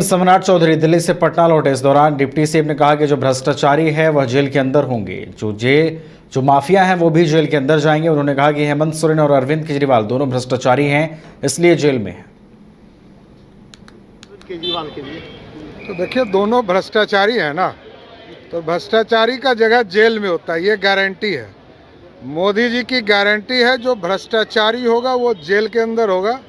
सम्राट चौधरी दिल्ली से पटना लौटे। इस दौरान डिप्टी सीएम ने कहा कि जो भ्रष्टाचारी है वह जेल के अंदर होंगे, जो माफिया हैं वो भी जेल के अंदर जाएंगे। उन्होंने कहा कि हेमंत सोरेन और अरविंद केजरीवाल दोनों भ्रष्टाचारी हैं, इसलिए जेल में हैं। केजरीवाल के लिए तो देखिए दोनों भ्रष्टाचारी है ना, तो भ्रष्टाचारी का जगह जेल में होता है, ये गारंटी है। मोदी जी की गारंटी है, जो भ्रष्टाचारी होगा वो जेल के अंदर होगा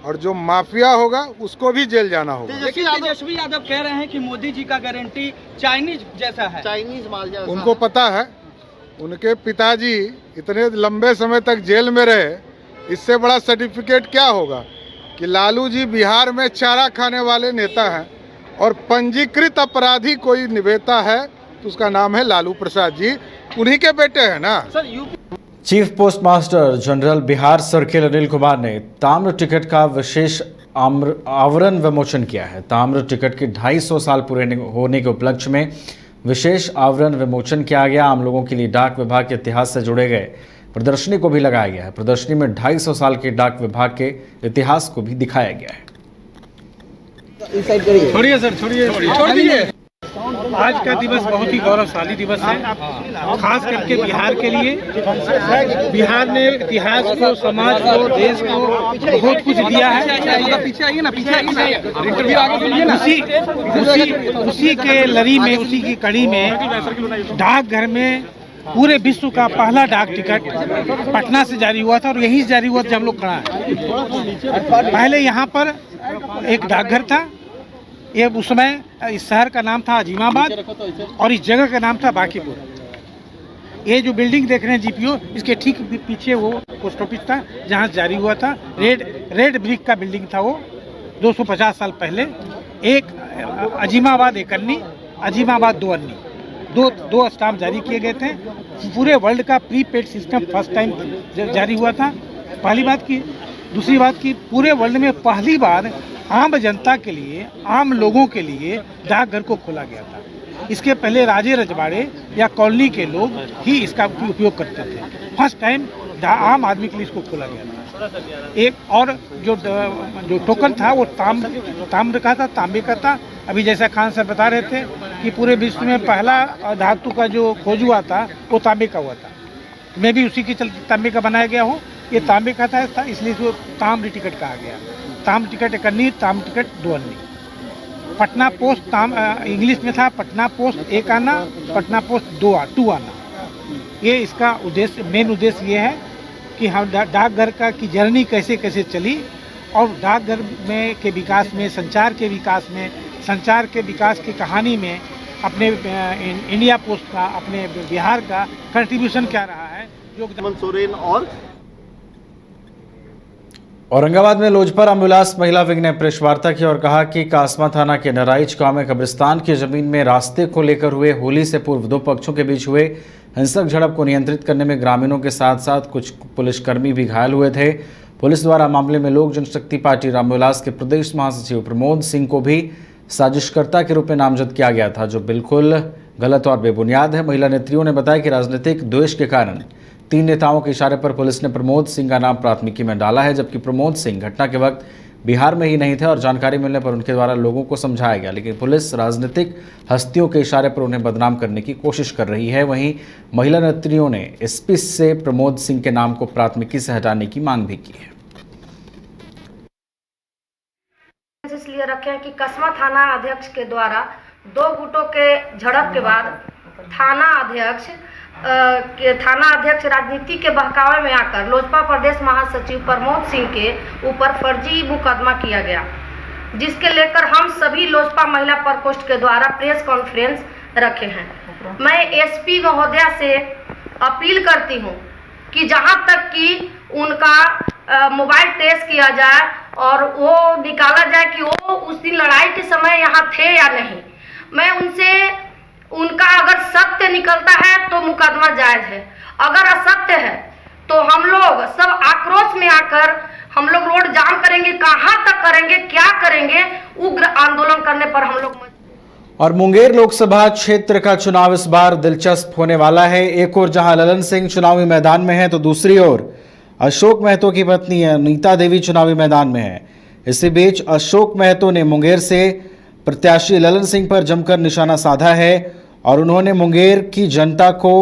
और जो माफिया होगा उसको भी जेल जाना होगा। तेजस्वी यादव कह रहे हैं कि मोदी जी का गारंटी चाइनीज जैसा है, चाइनीज माल जैसा। उनको पता है, उनके पिताजी इतने लंबे समय तक जेल में रहे, इससे बड़ा सर्टिफिकेट क्या होगा कि लालू जी बिहार में चारा खाने वाले नेता हैं और पंजीकृत अपराधी कोई निवेता है तो उसका नाम है लालू प्रसाद जी, उन्हीं के बेटे हैं ना। Chief post master general Bihar circle Anil Kumar ने ताम्र टिकट का विशेष आवरण विमोचन किया है। ताम्र टिकट के 250 साल पूरे होने के उपलक्ष्य में विशेष आवरण विमोचन किया गया। आम लोगों के लिए डाक विभाग के इतिहास से जुड़े गए प्रदर्शनी को भी लगाया गया है। प्रदर्शनी में 250 साल के डाक विभाग के इतिहास को भी दिखाया गया है। छोड़िए सर, छोड़िए। आज का दिवस बहुत ही गौरवशाली दिवस है, खास करके बिहार के लिए। बिहार ने इतिहास को, समाज को, देश को बहुत कुछ दिया है। पीछे आइए ना, उसी के लड़ी में, उसी की कड़ी में डाकघर में पूरे विश्व का पहला डाक टिकट पटना से जारी हुआ था और यहीं से जारी हुआ जब हम लोग खड़ा है। पहले यहाँ पर एक डाकघर था, ये उस समय इस शहर का नाम था अजीमाबाद और इस जगह का नाम था बांकीपुर। ये जो बिल्डिंग देख रहे हैं जीपीओ, इसके ठीक पीछे वो पोस्ट ऑफिस था जहाँ जारी हुआ था। रेड ब्रिक का बिल्डिंग था वो 250 साल पहले। एक अजीमाबाद एक अन्नी, अजीमाबाद दो अन्नी, दो स्टाम्प जारी किए गए थे। पूरे वर्ल्ड का प्रीपेड सिस्टम फर्स्ट टाइम जारी हुआ था, पहली बात की। दूसरी बात की, पूरे वर्ल्ड में पहली बार आम जनता के लिए, आम लोगों के लिए डाकघर को खोला गया था। इसके पहले राजे रजवाड़े या कॉलोनी के लोग ही इसका उपयोग करते थे। फर्स्ट टाइम आम आदमी के लिए इसको खोला गया था। एक और जो टोकन था वो ताम्र का था, तांबे का था। अभी जैसा खान सर बता रहे थे कि पूरे विश्व में पहला धातु का जो खोज हुआ था वो तांबे का हुआ था। मैं भी उसी के चलते तांबे का बनाया गया हूँ। ये तांबे का था, इसलिए इसको ताम्र टिकट कहा गया। ताम्र टिकट एक अन्नी, ताम्र टिकट दो अन्नी। पटना पोस्ट इंग्लिश में था पटना पोस्ट एक आना, पटना पोस्ट टू आना। ये इसका उद्देश्य, मेन उद्देश्य ये है कि हम डाकघर का की जर्नी कैसे कैसे चली और डाकघर में के विकास में, संचार के विकास में, संचार के विकास की कहानी में अपने इंडिया पोस्ट का, अपने बिहार का कंट्रीब्यूशन क्या रहा है। हेमंत सोरेन और औरंगाबाद में लोजपा रामविलास महिला विंग ने प्रेस वार्ता की और कहा कि कासमा थाना के नराइच गांव में कब्रिस्तान की जमीन में रास्ते को लेकर हुए होली से पूर्व दो पक्षों के बीच हुए हिंसक झड़प को नियंत्रित करने में ग्रामीणों के साथ साथ कुछ पुलिसकर्मी भी घायल हुए थे। पुलिस द्वारा मामले में लोक जनशक्ति पार्टी रामविलास के प्रदेश महासचिव प्रमोद सिंह को भी साजिशकर्ता के रूप में नामजद किया गया था, जो बिल्कुल गलत और बेबुनियाद है। महिला नेत्रियों ने बताया कि राजनीतिक द्वेष के कारण 3 नेताओं के इशारे पर पुलिस ने प्रमोद सिंह का नाम प्राथमिकी में डाला है, जबकि प्रमोद सिंह घटना के वक्त बिहार में ही नहीं थे और जानकारी मिलने पर उनके द्वारा लोगों को समझाया गया, लेकिन पुलिस राजनीतिक हस्तियों के इशारे पर उन्हें बदनाम करने की कोशिश कर रही है। वहीं महिला नेत्रियों ने एसपी से प्रमोद सिंह के नाम को प्राथमिकी से हटाने की मांग भी की है। इसलिए रखे हैं कि कासमा थाना अध्यक्ष के द्वारा 2 गुटों के झड़प के बाद थाना अध्यक्ष राजनीति के बहकावे में आकर लोजपा प्रदेश महासचिव प्रमोद सिंह के ऊपर फर्जी मुकदमा किया गया, जिसके लेकर हम सभी लोजपा महिला प्रकोष्ठ के द्वारा प्रेस कॉन्फ्रेंस रखे हैं। मैं एसपी महोदया से अपील करती हूं कि जहां तक कि उनका मोबाइल ट्रेस किया जाए और वो निकाला जाए कि वो उस दिन लड़ाई के समय यहाँ थे या नहीं। मैं उनसे, उनका अगर सत्य निकलता है तो मुकदमा जायज है, अगर असत्य है तो हम लोग सब आक्रोश में आकर हम लोग रोड जाम करेंगे। कहां तक करेंगे, क्या करेंगे, उग्र आंदोलन करने पर हम लोग। और मुंगेर लोकसभा क्षेत्र का चुनाव इस बार दिलचस्प होने वाला है। एक ओर जहां ललन सिंह चुनावी मैदान में है तो दूसरी ओर अशोक महतो की पत्नी अनीता देवी चुनावी मैदान में है। इसी बीच अशोक महतो ने मुंगेर से प्रत्याशी ललन सिंह पर जमकर निशाना साधा है और उन्होंने मुंगेर की जनता को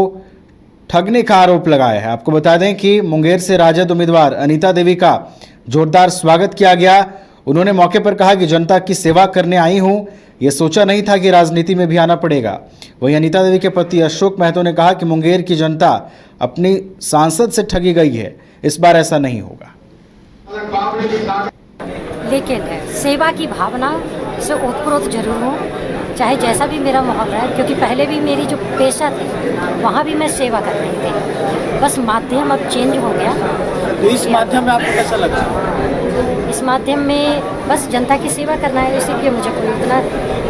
ठगने का आरोप लगाया है। आपको बता दें कि मुंगेर से राजद उम्मीदवार अनीता देवी का जोरदार स्वागत किया गया। उन्होंने मौके पर कहा कि जनता की सेवा करने आई हूं, यह सोचा नहीं था कि राजनीति में भी आना पड़ेगा। वहीं अनीता देवी के पति अशोक महतो ने कहा कि मुंगेर की जनता अपनी सांसद से ठगी गई है, इस बार ऐसा नहीं होगा। लेकिन सेवा की भावना से ओतप्रोत जरूर हूँ, चाहे जैसा भी मेरा माहौल रहा, क्योंकि पहले भी मेरी जो पेशा थी वहाँ भी मैं सेवा कर रही थी। बस माध्यम अब चेंज हो गया। तो इस माध्यम में आपको कैसा लगा? इस माध्यम में बस जनता की सेवा करना है, इसीलिए मुझे कोई इतना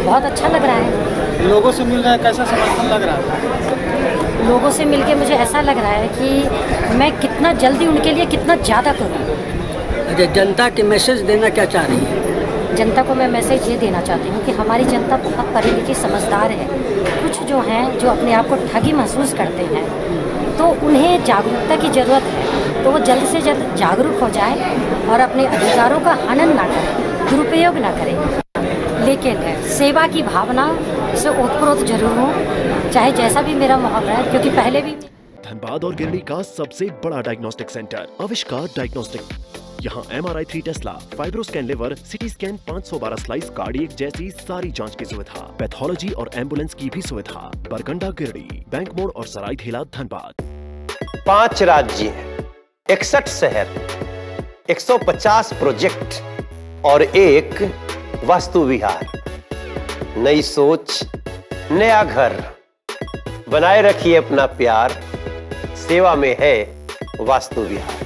बहुत अच्छा लग रहा है। लोगों से मिल रहा है, कैसा समर्थन लग रहा है? लोगों से मिलके मुझे ऐसा लग रहा है कि मैं कितना जल्दी उनके लिए कितना ज़्यादा करूँ। जनता के मैसेज देना क्या चाह रही है? जनता को मैं मैसेज ये देना चाहती हूँ कि हमारी जनता बहुत पढ़ी लिखी समझदार है। कुछ जो हैं जो अपने आप को ठगी महसूस करते हैं, तो उन्हें जागरूकता की ज़रूरत है। तो वो जल्द से जल्द जागरूक हो जाए और अपने अधिकारों का हनन ना करें, दुरुपयोग ना करें। लेकिन सेवा की भावना से ओतप्रोत जरूर हूँ, चाहे जैसा भी मेरा माहौल रहा, क्योंकि पहले भी। धनबाद और गिरडी का सबसे बड़ा डायग्नोस्टिक सेंटर आविष्कार डायग्नोस्टिक। यहाँ MRI 3 Tesla, fibroscan liver, CT scan 512 slice cardiac जैसी सारी जांच की सुविधा, पैथोलॉजी और एम्बुलेंस की भी सुविधा। बरगंडा गिरडी, बैंक मोड़ और सराय ठेला धनबाद। 5 राज्य, 61 शहर, 150 प्रोजेक्ट और एक वास्तु विहार। नई सोच, नया घर। बनाए रखिए अपना प्यार, सेवा में है वास्तु विहार।